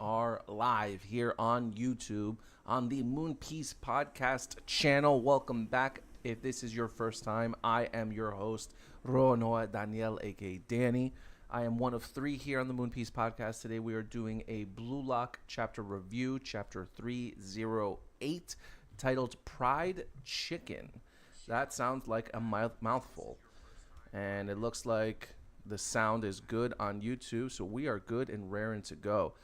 are live here on YouTube on the Moon Piece Podcast channel. Welcome back. If this is your first time, I am your host, Ronoa Daniel, aka Danny. I am one of three here on the Moon Piece Podcast. Today we are doing a Blue Lock Chapter review, Chapter 308, titled Pride Chicken. That sounds like a mouthful. And it looks like the sound is good on YouTube, so we are good and raring to go.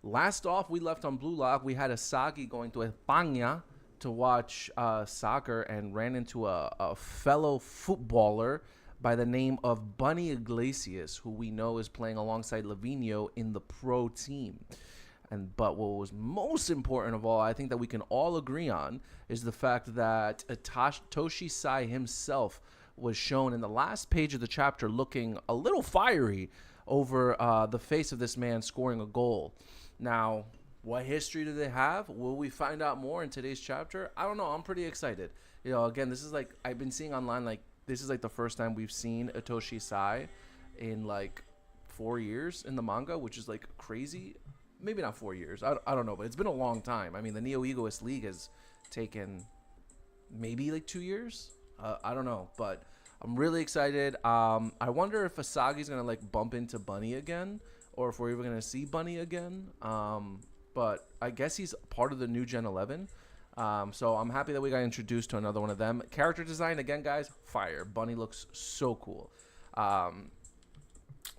Last off, we left on Blue Lock. We had Asagi going to España to watch soccer and ran into a fellow footballer by the name of Bunny Iglesias, who we know is playing alongside Lavinho in the pro team. But what was most important of all, I think that we can all agree on, is the fact that Toshi Sai himself was shown in the last page of the chapter looking a little fiery over the face of this man scoring a goal. Now, what history do they have? Will we find out more in today's chapter? I don't know. I'm pretty excited. You know, again, this is like, I've been seeing online, like, this is like the first time we've seen a Toshi Sai in like 4 years in the manga, which is like crazy. Maybe not 4 years. I don't know, but it's been a long time. I mean, the Neo Egoist League has taken maybe like 2 years. I don't know, but I'm really excited. I wonder if Asagi's gonna like bump into Bunny again, or if we're even gonna see Bunny again. But I guess he's part of the new Gen 11. So I'm happy that we got introduced to another one of them. Character design again, guys, fire. Bunny looks so cool.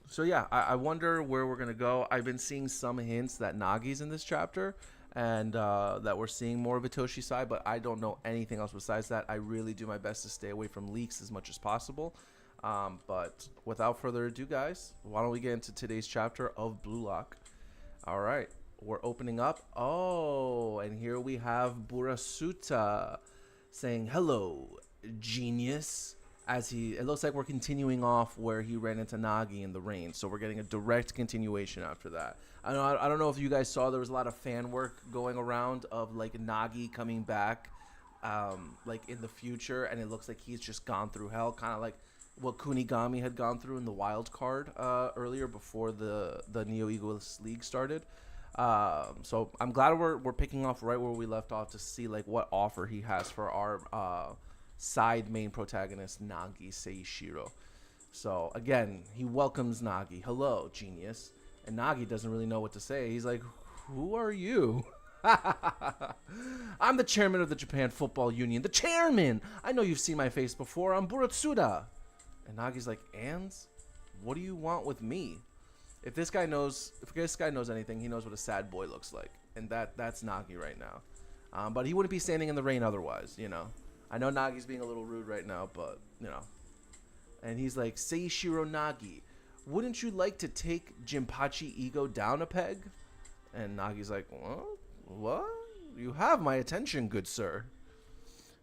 So yeah, I wonder where we're gonna go. I've been seeing some hints that Nagi's in this chapter, and that we're seeing more of a Toshi Sai, but I don't know anything else besides that. I really do my best to stay away from leaks as much as possible. But without further ado, guys, why don't we get into today's chapter of Blue Lock? All right, we're opening up. Oh, and here we have Burasuta saying, "Hello, genius." It looks like we're continuing off where he ran into Nagi in the rain, so we're getting a direct continuation after that. I don't know if you guys saw, there was a lot of fan work going around of like Nagi coming back, like in the future, and it looks like he's just gone through hell, kind of like what Kunigami had gone through in the wild card earlier before the Neo Egoist League started. So I'm glad we're picking off right where we left off to see like what offer he has for our side main protagonist Nagi Seishiro. So again, he welcomes Nagi. "Hello, genius." And Nagi doesn't really know what to say. He's like, "Who are you?" "I'm the chairman of the Japan Football Union." "The chairman! I know you've seen my face before. I'm Buratsuda." And Nagi's like, "And what do you want with me?" If this guy knows anything, he knows what a sad boy looks like. And that's Nagi right now. But he wouldn't be standing in the rain otherwise, you know. I know Nagi's being a little rude right now, but, you know. And he's like, "Seishiro Nagi, wouldn't you like to take Jinpachi Ego down a peg?" And Nagi's like, What? You have my attention, good sir.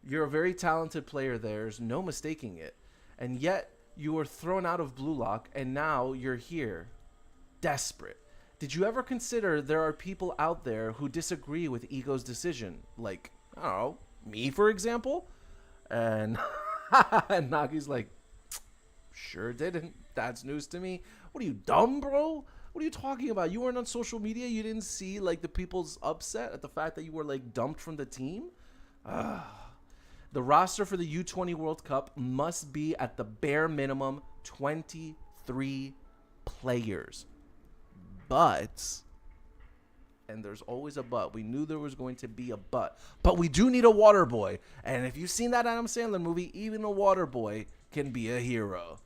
You're a very talented player, there's no mistaking it. And yet, you were thrown out of Blue Lock, and now you're here. Desperate. Did you ever consider there are people out there who disagree with Ego's decision? Like, I don't know, me, for example? And, and Nagi's like, "Sure didn't. That's news to me." "What are you, dumb, bro? What are you talking about? You weren't on social media? You didn't see, like, the people's upset at the fact that you were, like, dumped from the team?" The roster for the U20 World Cup must be at the bare minimum 23 players. But, and there's always a but. We knew there was going to be a but. But we do need a water boy. And if you've seen that Adam Sandler movie, even a water boy can be a hero.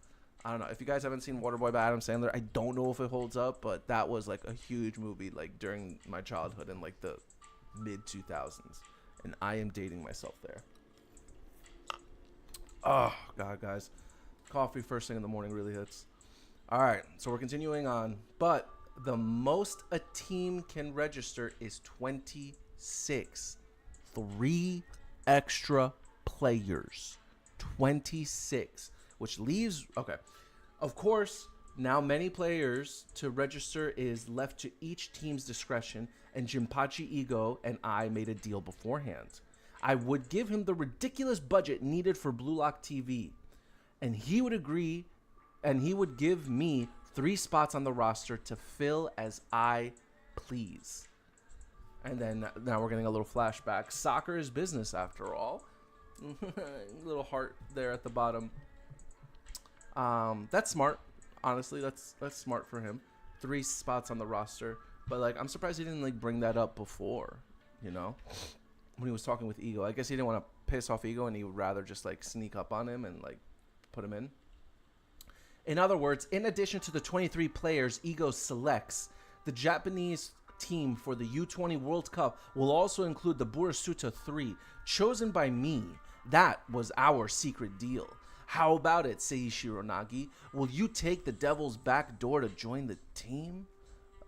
I don't know. If you guys haven't seen Waterboy by Adam Sandler, I don't know if it holds up, but that was like a huge movie like during my childhood in like the mid-2000s. And I am dating myself there. Oh, God, guys. Coffee first thing in the morning really hits. All right, so we're continuing on. But the most a team can register is 26. 3 extra players. 26. Which leaves... Okay. Of course, now many players to register is left to each team's discretion, and Jinpachi Ego and I made a deal beforehand. I would give him the ridiculous budget needed for Blue Lock TV, and he would agree, and he would give me 3 spots on the roster to fill as I please. And then now we're getting a little flashback. Soccer is business after all. Little heart there at the bottom. That's smart. Honestly, that's smart for him. 3 spots on the roster. But like, I'm surprised he didn't like bring that up before, you know, when he was talking with Ego. I guess he didn't want to piss off Ego, and he would rather just like sneak up on him and like put him in. In other words, in addition to the 23 players Ego selects, the Japanese team for the U20 World Cup will also include the Burasuta 3, chosen by me. That was our secret deal. How about it, Seishiro Nagi? Will you take the Devil's back door to join the team?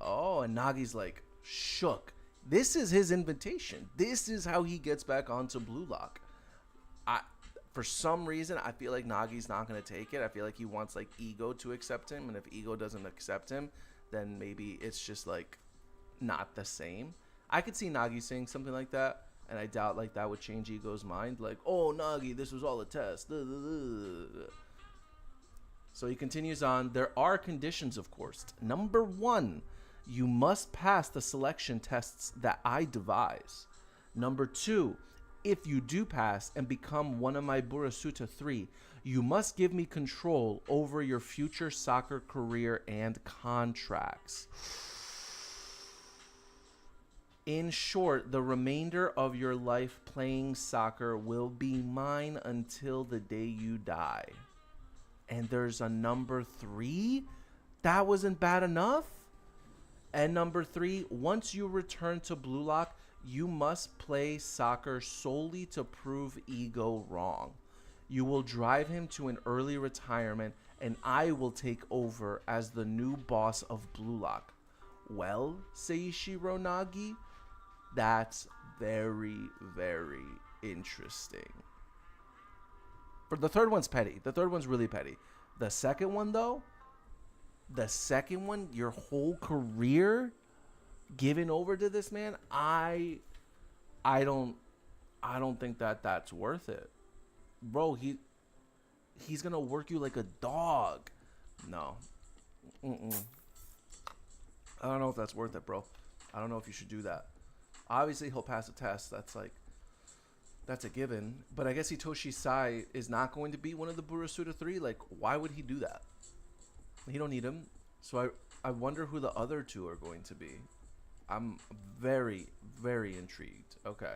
Oh, and Nagi's like shook. This is his invitation. This is how he gets back onto Blue Lock. For some reason, I feel like Nagi's not going to take it. I feel like he wants like Ego to accept him, and if Ego doesn't accept him, then maybe it's just like not the same. I could see Nagi saying something like that, and I doubt like that would change Ego's mind. Like, oh, Nagi, this was all a test. So he continues on. There are conditions, of course. Number 1, you must pass the selection tests that I devise. Number 2, if you do pass and become one of my Burasuta 3, you must give me control over your future soccer career and contracts. In short, the remainder of your life playing soccer will be mine until the day you die. And there's a number 3? That wasn't bad enough? And number 3, once you return to Blue Lock, you must play soccer solely to prove Ego wrong. You will drive him to an early retirement, and I will take over as the new boss of Blue Lock. Well, Seishiro Nagi, that's very, very interesting. But the third one's petty. The third one's really petty. The second one, though, your whole career given over to this man, I don't think that's worth it, bro. He's gonna work you like a dog. No, I don't know if that's worth it, bro. I don't know if you should do that. Obviously, he'll pass a test. That's a given. But I guess Hitoshi Sai is not going to be one of the Burasuta 3. Like, why would he do that? He don't need him. So I wonder who the other 2 are going to be. I'm very, very intrigued. Okay.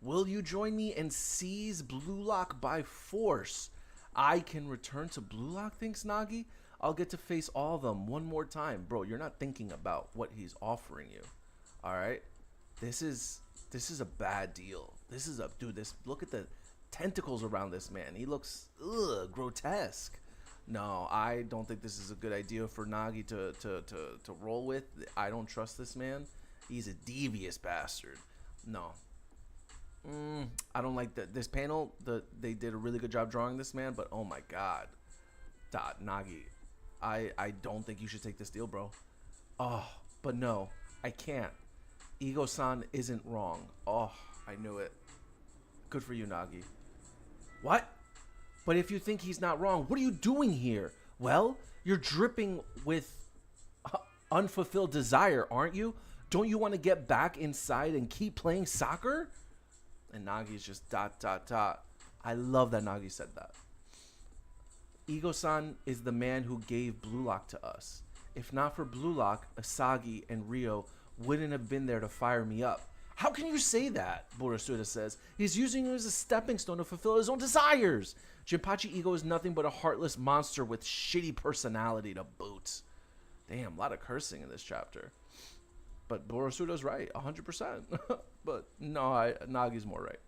Will you join me and seize Blue Lock by force? I can return to Blue Lock, thinks Nagi. I'll get to face all of them one more time. Bro, you're not thinking about what he's offering you. All right? This is a bad deal. Look at the tentacles around this man. He looks grotesque. No, I don't think this is a good idea for Nagi to roll with. I don't trust this man. He's a devious bastard. No. I don't like that. This panel, they did a really good job drawing this man, but oh my god. Nagi, I don't think you should take this deal, bro. Oh, but no, I can't. Ego-san isn't wrong. Oh, I knew it. Good for you, Nagi. What? But if you think he's not wrong, what are you doing here? Well, you're dripping with unfulfilled desire, aren't you? Don't you want to get back inside and keep playing soccer? And Nagi's just ... I love that Nagi said that. Ego-san is the man who gave Blue Lock to us. If not for Blue Lock, Asagi and Ryo wouldn't have been there to fire me up. How can you say that? Burasuta says. He's using you as a stepping stone to fulfill his own desires. Jinpachi Ego is nothing but a heartless monster with shitty personality to boot. Damn, a lot of cursing in this chapter. But Burasuta's right, 100%. But no, Nagi's more right.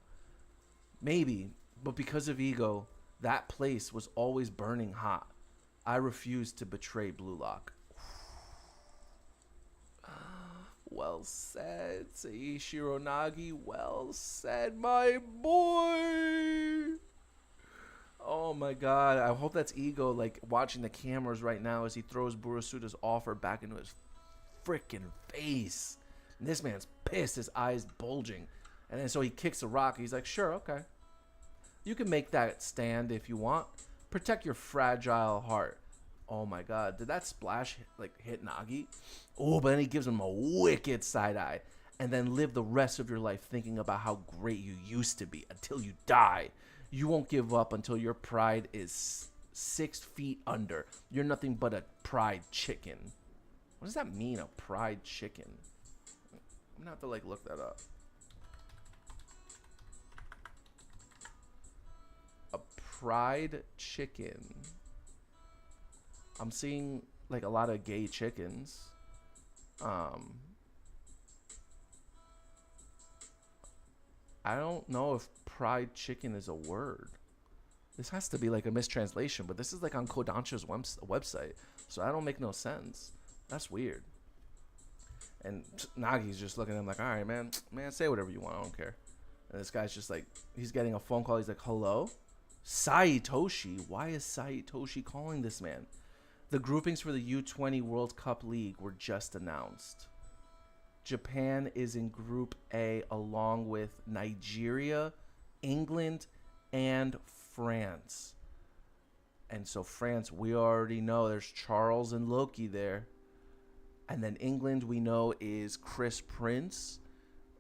Maybe, but because of Ego, that place was always burning hot. I refused to betray Blue Lock. Well said, Seishiro Nagi. Well said, my boy. Oh my god. I hope that's Ego like watching the cameras right now as he throws Burasuta's offer back into his freaking face. And this man's pissed, his eyes bulging. And then so he kicks a rock. He's like, sure, okay. You can make that stand if you want. Protect your fragile heart. Oh my god, did that splash like hit Nagi? Oh, but then he gives him a wicked side eye. And then live the rest of your life thinking about how great you used to be until you die. You won't give up until your pride is 6 feet under. You're nothing but a pride chicken. What does that mean, a pride chicken? I'm gonna have to like look that up. A pride chicken. I'm seeing like a lot of gay chickens. I don't know if pride chicken is a word. This has to be like a mistranslation, but this is like on Kodansha's website, so that don't make no sense. That's weird. And Nagi's just looking at him like, all right, man, say whatever you want. I don't care. And this guy's just like, he's getting a phone call. He's like, hello? Saitoshi? Why is Saitoshi calling this man? The groupings for the U20 World Cup League were just announced. Japan is in Group A along with Nigeria, England, and France. And so France, we already know there's Charles and Loki there. And then England, we know, is Chris Prince.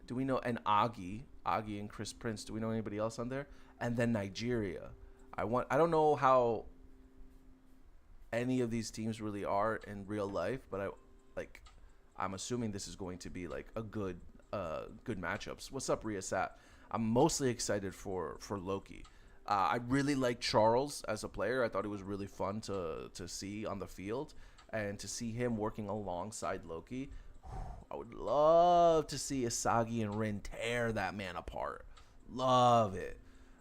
Do we know? And Agi and Chris Prince. Do we know anybody else on there? And then Nigeria. I don't know how any of these teams really are in real life, but I'm assuming this is going to be like a good matchups. What's up, Ria Sat? I'm mostly excited for Loki. I really like Charles as a player. I thought he was really fun to see on the field, and to see him working alongside Loki. I would love to see Asagi and Rin tear that man apart. Love it.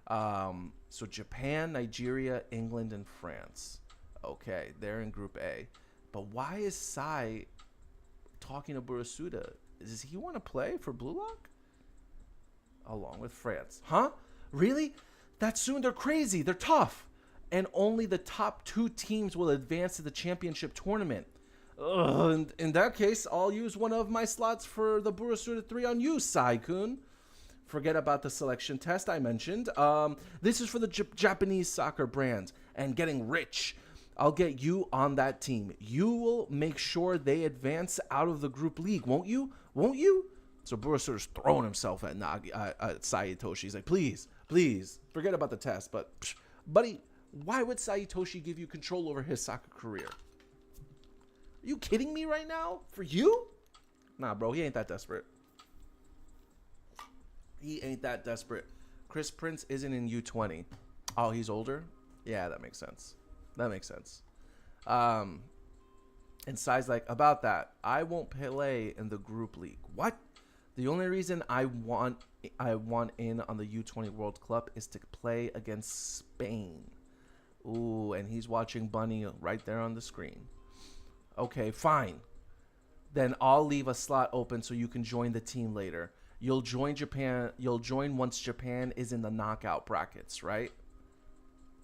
So Japan, Nigeria, England, and France. Okay, they're in Group A. But why is Sai talking to Burasuda? Does he want to play for Blue Lock? Along with France. Huh? Really? That soon? They're crazy. They're tough. And only the top 2 teams will advance to the championship tournament. In that case, I'll use one of my slots for the Burasuda 3 on you, Sai-kun. Forget about the selection test I mentioned. This is for the Japanese soccer brands and getting rich. I'll get you on that team. You will make sure they advance out of the group league, won't you? Won't you? So Burasuda's throwing himself at Saitoshi. He's like, please, forget about the test. But, buddy, why would Saitoshi give you control over his soccer career? Are you kidding me right now? For you? Nah, bro, he ain't that desperate. He ain't that desperate. Chris Prince isn't in U20. Oh, he's older? Yeah, that makes sense. And Sai's like, about that, I won't play in the group league. What? The only reason I want in on the U20 World Cup is to play against Spain. Ooh, and he's watching Bunny right there on the screen. Okay, fine. Then I'll leave a slot open so you can join the team later. You'll join once Japan is in the knockout brackets, right?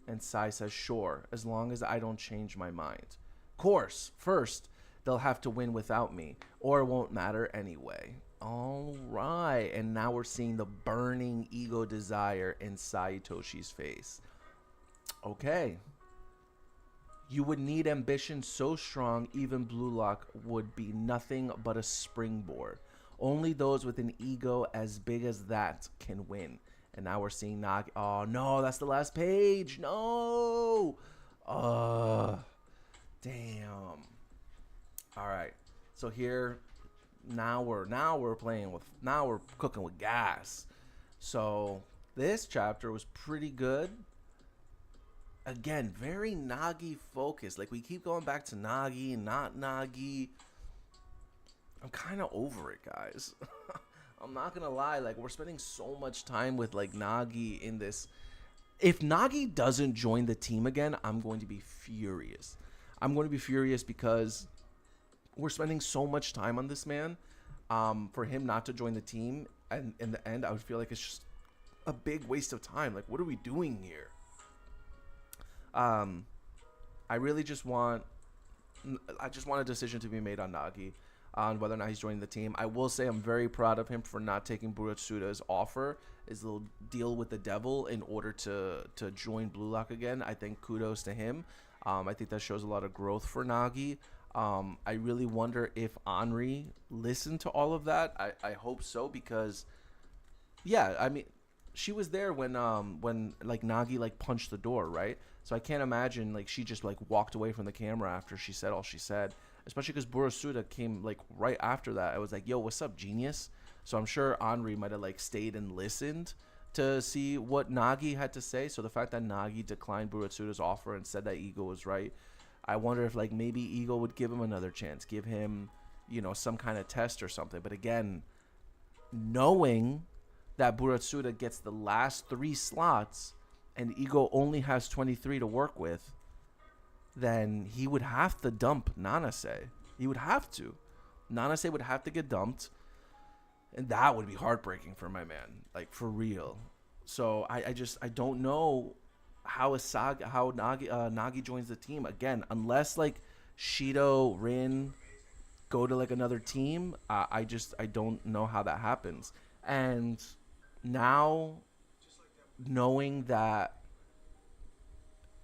And Sai says, sure, as long as I don't change my mind. Course, first, they'll have to win without me, or it won't matter anyway. All right, and now we're seeing the burning ego desire in Saitoshi's face. Okay. You would need ambition so strong, even Blue Lock would be nothing but a springboard. Only those with an ego as big as that can win. And now we're seeing Nagi. Oh, no, that's the last page. No. Damn. All right. So here, now we're cooking with gas. So this chapter was pretty good. Again, very Nagi focused. Like, we keep going back to Nagi and not Nagi. I'm kind of over it, guys. I'm not gonna lie, like, we're spending so much time with like Nagi in this. If Nagi doesn't join the team again, I'm going to be furious. I'm going to be furious because we're spending so much time on this man. For him not to join the team, and in the end, I would feel like it's just a big waste of time. Like, what are we doing here? I really just want a decision to be made on Nagi, on whether or not he's joining the team. I will say I'm very proud of him for not taking Burasuda's offer, his little deal with the devil, in order to join Blue Lock again. I think kudos to him. I think that shows a lot of growth for Nagi. I really wonder if Henri listened to all of that. I hope so because yeah, I mean, she was there when like Nagi like punched the door, right? So I can't imagine like she just like walked away from the camera after she said all she said. Especially because Burasuda came like right after that. I was like, "Yo, what's up, genius?" So I'm sure Henri might have like stayed and listened to see what Nagi had to say. So the fact that Nagi declined Burasuda's offer and said that Ego was right, I wonder if like maybe Ego would give him another chance, give him, you know, some kind of test or something. But again, knowing that Buratsuda gets the last 3 slots and Ego only has 23 to work with, then he would have to dump Nanase. He would have to. Nanase would have to get dumped. And that would be heartbreaking for my man. Like, for real. So, I don't know how Nagi joins the team. Again, unless, like, Shido, Rin go to, like, another team, I don't know how that happens. And now, knowing that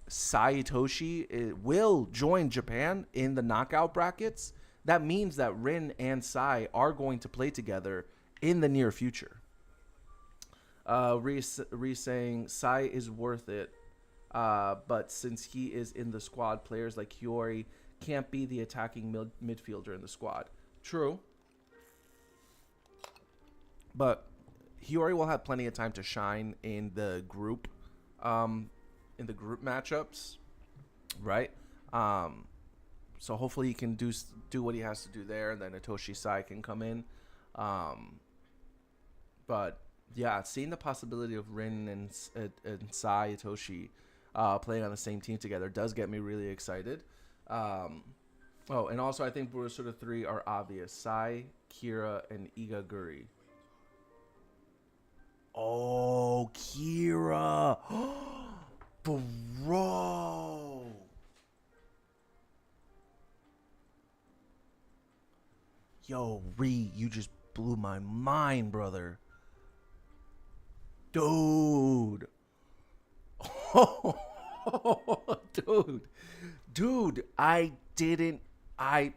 Saitoshi will join Japan in the knockout brackets, that means that Rin and Sai are going to play together in the near future. Re saying Sai is worth it, but since he is in the squad, players like Hiyori can't be the attacking midfielder in the squad. True. But Hiyori will have plenty of time to shine in the group matchups, right? So hopefully he can do what he has to do there, and then Itoshi Sai can come in. But yeah, seeing the possibility of Rin and Sai Itoshi playing on the same team together does get me really excited. Oh, and also I think Burasuda 3 are obvious: Sai, Kira, and Igaguri. Oh, Kira. Bro. Yo, Ree, you just blew my mind, brother. Dude. Oh, dude. Dude, I didn't even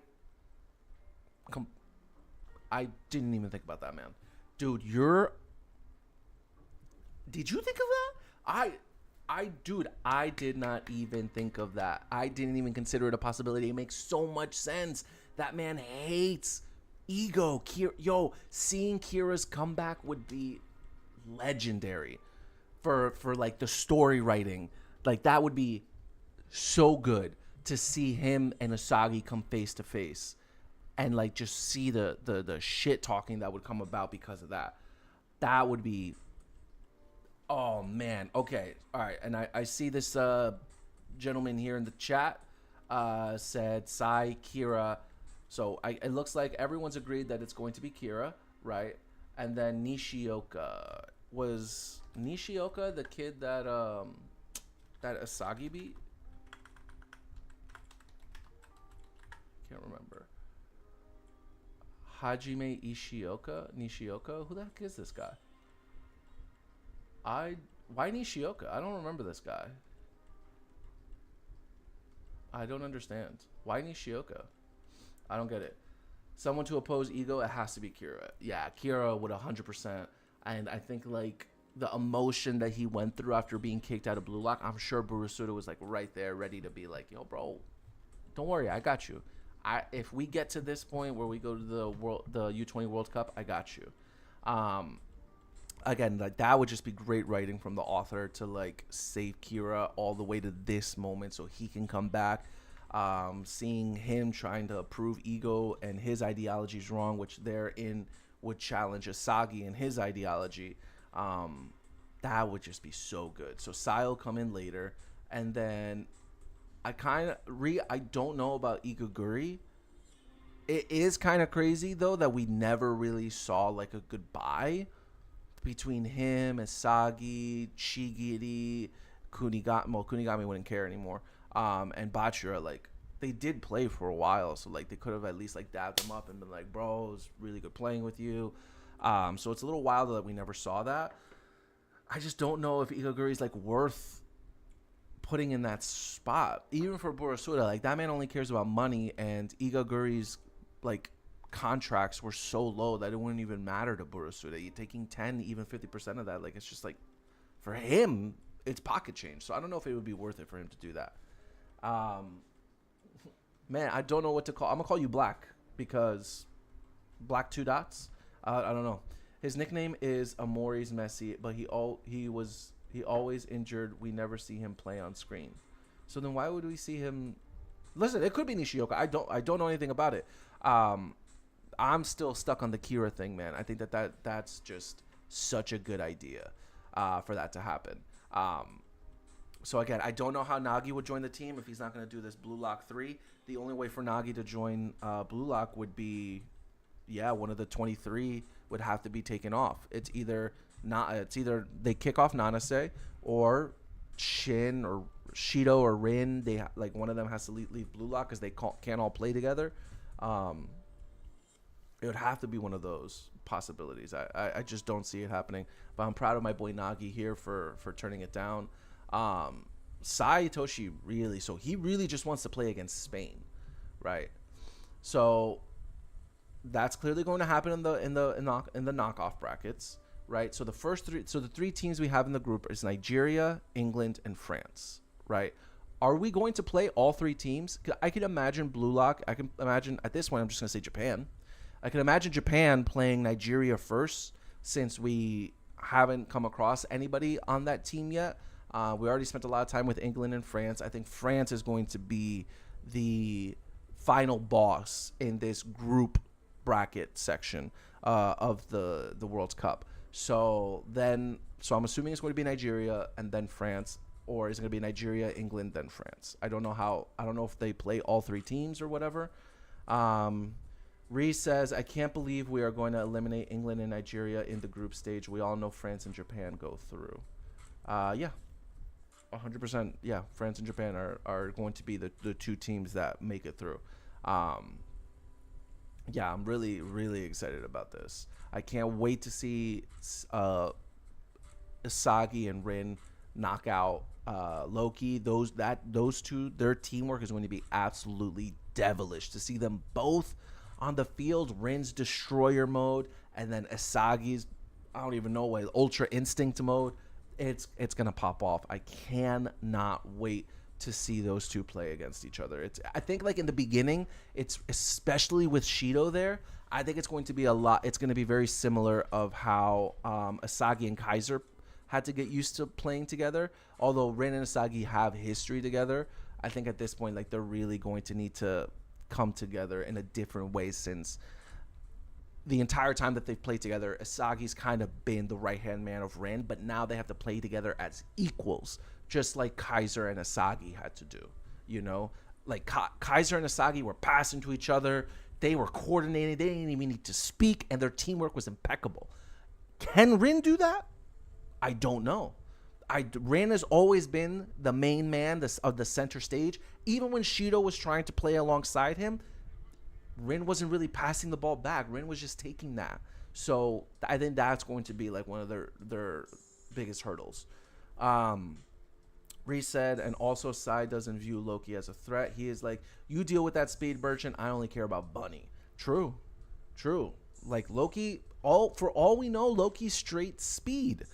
think about that, man. Dude, did you think of that? I did not even think of that. I didn't even consider it a possibility. It makes so much sense. That man hates Ego. Seeing Kira's comeback would be legendary for like the story writing. Like, that would be so good to see him and Asagi come face to face and like just see the shit talking that would come about because of that. That would be, oh man. Okay. All right. And I see this gentleman here in the chat said Sai, Kira. So it looks like everyone's agreed that it's going to be Kira, right? And then Nishioka. Was Nishioka the kid that Asagi beat? Can't remember. Hajime Nishioka? Who the heck is this guy? Why Nishioka? I don't remember this guy. I don't understand. Why Nishioka? I don't get it. Someone to oppose Ego, it has to be Kira. Yeah, Kira would 100%. And I think like the emotion that he went through after being kicked out of Blue Lock, I'm sure Burasuda was like right there ready to be like, yo, bro, don't worry, I got you. If we get to this point where we go to the U20 World Cup, I got you. Again, like that would just be great writing from the author to like save Kira all the way to this moment so he can come back. Seeing him trying to prove Ego and his ideology is wrong, which therein would challenge Asagi and his ideology. That would just be so good. So Sai will come in later, and then I don't know about Igaguri. It is kind of crazy though that we never really saw like a goodbye between him, Asagi, Shigiri, Kunigami. Well, Kunigami wouldn't care anymore. And Bachira, like, they did play for a while, so like they could have at least like dabbed them up and been like, bro, it was really good playing with you. So it's a little wild that we never saw that. I just don't know if Igaguri is like worth putting in that spot. Even for Burasuda, like that man only cares about money, and Igaguri's like contracts were so low that it wouldn't even matter to Burasuda. You taking 10, even 50% of that, like it's just like for him, it's pocket change. So I don't know if it would be worth it for him to do that. Man, I don't know what to call. I'm gonna call you Black because Black two dots. I don't know. His nickname is Amori's Messi, but he always injured. We never see him play on screen. So then why would we see him? Listen, it could be Nishioka. I don't know anything about it. I'm still stuck on the Kira thing, man. I think that's just such a good idea for that to happen. So again, I don't know how Nagi would join the team if he's not going to do this Blue Lock 3. The only way for Nagi to join Blue Lock would be, one of the 23 would have to be taken off. It's either they kick off Nanase or Shin or Shido or Rin. They like one of them has to leave Blue Lock because they can't all play together. It would have to be one of those possibilities. I just don't see it happening. But I'm proud of my boy Nagi here for turning it down. Sai Itoshi he really just wants to play against Spain, right? So that's clearly going to happen in the knockoff brackets, right? So the three teams we have in the group is Nigeria, England, and France, right? Are we going to play all three teams? I can imagine Blue Lock. I can imagine at this point. I'm just going to say Japan. I can imagine Japan playing Nigeria first, since we haven't come across anybody on that team yet. We already spent a lot of time with England and France. I think France is going to be the final boss in this group bracket section of the World Cup. So I'm assuming it's going to be Nigeria and then France, or is it going to be Nigeria, England, then France? I don't know if they play all three teams or whatever. Reese says, I can't believe we are going to eliminate England and Nigeria in the group stage. We all know France and Japan go through. 100%. Yeah, France and Japan are going to be the two teams that make it through. I'm really, really excited about this. I can't wait to see Isagi and Rin knock out Loki. Those two, their teamwork is going to be absolutely devilish. To see them both on the field, Rin's destroyer mode, and then Isagi's, I don't even know what, ultra instinct mode. It's gonna pop off. I cannot wait to see those two play against each other. I think like in the beginning, it's especially with Shido there, I think it's going to be it's going to be very similar of how Isagi and Kaiser had to get used to playing together. Although Rin and Isagi have history together, I think at this point, like, they're really going to need to come together in a different way, since the entire time that they've played together, Isagi's kind of been the right-hand man of Rin, but now they have to play together as equals, just like Kaiser and Isagi had to do, you know? Like, Kaiser and Isagi were passing to each other. They were coordinated. They didn't even need to speak, and their teamwork was impeccable. Can Rin do that? I don't know. Rin has always been the main man of the center stage. Even when Shido was trying to play alongside him, Rin wasn't really passing the ball back. Rin was just taking that. So I think that's going to be like one of their biggest hurdles. Reese said, and also Sai doesn't view Loki as a threat. He is like, you deal with that speed merchant. I only care about Bunny. True. Like Loki, for all we know, Loki's straight speed.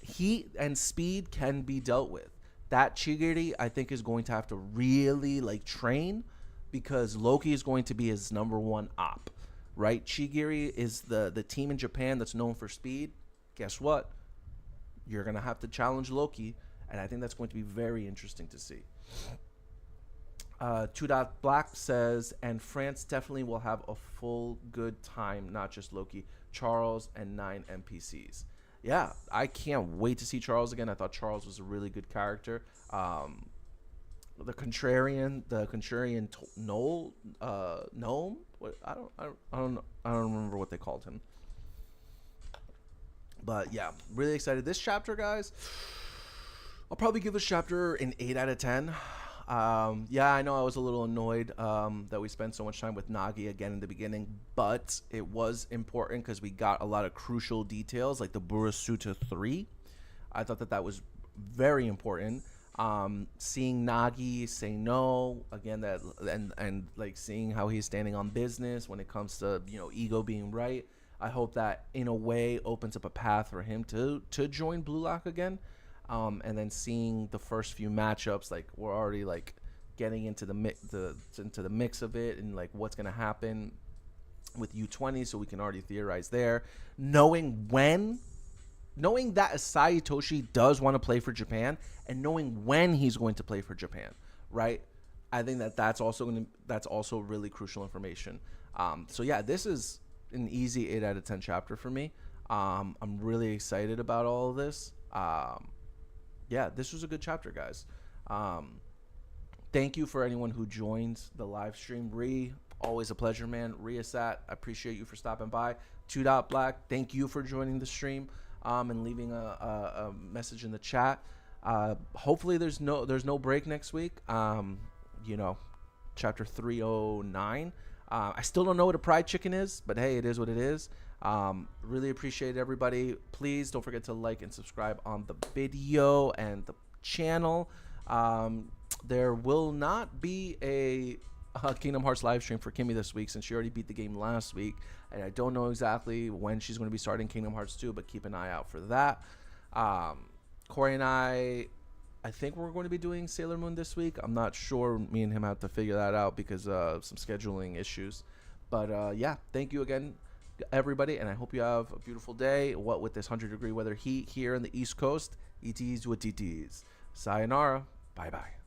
Heat and speed can be dealt with. That Chigiri, I think, is going to have to really like train, because Loki is going to be his number one op, right? Chigiri is the team in Japan that's known for speed. Guess what? You're going to have to challenge Loki, and I think that's going to be very interesting to see. Black says, and France definitely will have a full good time, not just Loki, Charles, and 9 NPCs. Yeah, I can't wait to see Charles again. I thought Charles was a really good character. The contrarian gnome. What, I don't remember what they called him. But yeah, really excited. This chapter, guys, I'll probably give this chapter an 8 out of 10. Yeah, I know I was a little annoyed that we spent so much time with Nagi again in the beginning, but it was important because we got a lot of crucial details, like the Burasuta 3. I thought that was very important. Seeing Nagi say no again, that and like seeing how he's standing on business when it comes to ego being right. I hope that in a way opens up a path for him to join Blue Lock again. And then seeing the first few matchups, like we're already like getting into the mix of it and like what's gonna happen with U20, so we can already theorize there. Knowing that Asai Toshi does want to play for Japan and knowing when he's going to play for Japan, right? I think that's also really crucial information. So yeah, this is an easy 8 out of 10 chapter for me. I'm really excited about all of this. Yeah, this was a good chapter, guys. Thank you for anyone who joined the live stream. Always a pleasure, man. Riasat, I appreciate you for stopping by. 2.Black, thank you for joining the stream and leaving a message in the chat. Hopefully there's no break next week. Chapter 309. I still don't know what a fried chicken is, but hey, it is what it is. Really appreciate everybody. Please don't forget to like and subscribe on the video and the channel. There will not be a Kingdom Hearts live stream for Kimmy this week since she already beat the game last week, and I don't know exactly when she's going to be starting Kingdom Hearts 2, but keep an eye out for that. Corey and I think we're going to be doing Sailor Moon this week. I'm not sure. Me and him have to figure that out because of some scheduling issues. But yeah, thank you again, everybody, and I hope you have a beautiful day. What with this 100-degree weather heat here in the East Coast, ETs with TTs. Sayonara. Bye-bye.